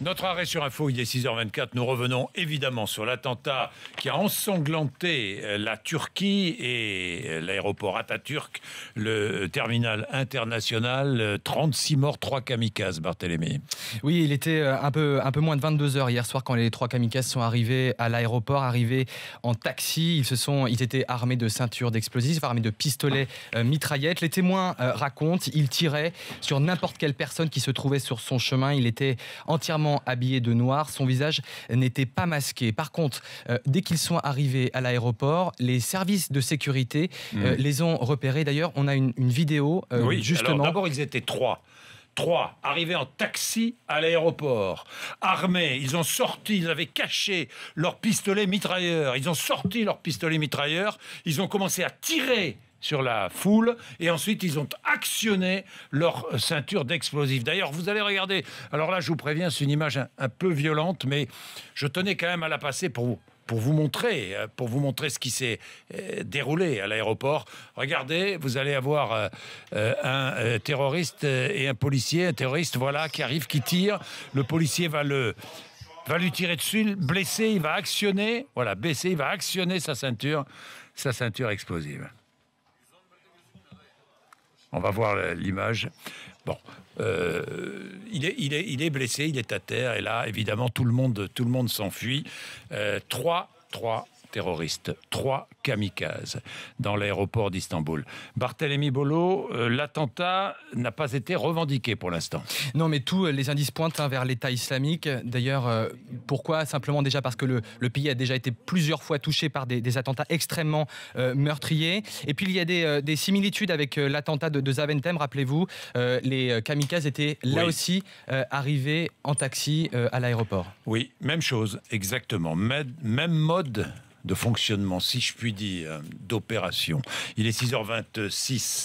Notre arrêt sur info, il est 6h24. Nous revenons évidemment sur l'attentat qui a ensanglanté la Turquie et l'aéroport Atatürk, le terminal international. 36 morts, 3 kamikazes, Barthélémy. Oui, il était un peu moins de 22 heures hier soir quand les 3 kamikazes sont arrivés à l'aéroport, arrivés en taxi. Ils étaient armés de ceintures d'explosifs, armés de pistolets mitraillettes. Les témoins racontent, il tirait sur n'importe quelle personne qui se trouvait sur son chemin. Il était entièrement habillé de noir, son visage n'était pas masqué. Par contre, dès qu'ils sont arrivés à l'aéroport, les services de sécurité les ont repérés. D'ailleurs, on a une vidéo oui, justement. Alors, d'abord, ils étaient trois, arrivés en taxi à l'aéroport, armés. Ils avaient caché leurs pistolets mitrailleurs. Ils ont sorti leurs pistolets mitrailleurs. Ils ont commencé à tirer sur la foule, et ensuite ils ont actionné leur ceinture d'explosifs. D'ailleurs, vous allez regarder, alors là je vous préviens, c'est une image un peu violente, mais je tenais quand même à la passer pour vous montrer ce qui s'est déroulé à l'aéroport. Regardez, vous allez avoir un terroriste et un policier, un terroriste, voilà, qui arrive, qui tire. Le policier va lui tirer dessus, le blessé, il va actionner, voilà, blessé, il va actionner sa ceinture explosive. On va voir l'image. Bon, il est blessé, il est à terre, et là, évidemment, tout le monde s'enfuit. Trois terroristes, 3 kamikazes dans l'aéroport d'Istanbul. Barthélémy Bolo, l'attentat n'a pas été revendiqué pour l'instant. Non, mais tous les indices pointent vers l'État islamique. D'ailleurs, pourquoi? Simplement déjà parce que le pays a déjà été plusieurs fois touché par des attentats extrêmement meurtriers. Et puis il y a des similitudes avec l'attentat de Zaventem. Rappelez-vous, les kamikazes étaient là aussi arrivés en taxi à l'aéroport. Oui, même chose, exactement. Même mode de fonctionnement, si je puis dire, d'opération. Il est 6h26.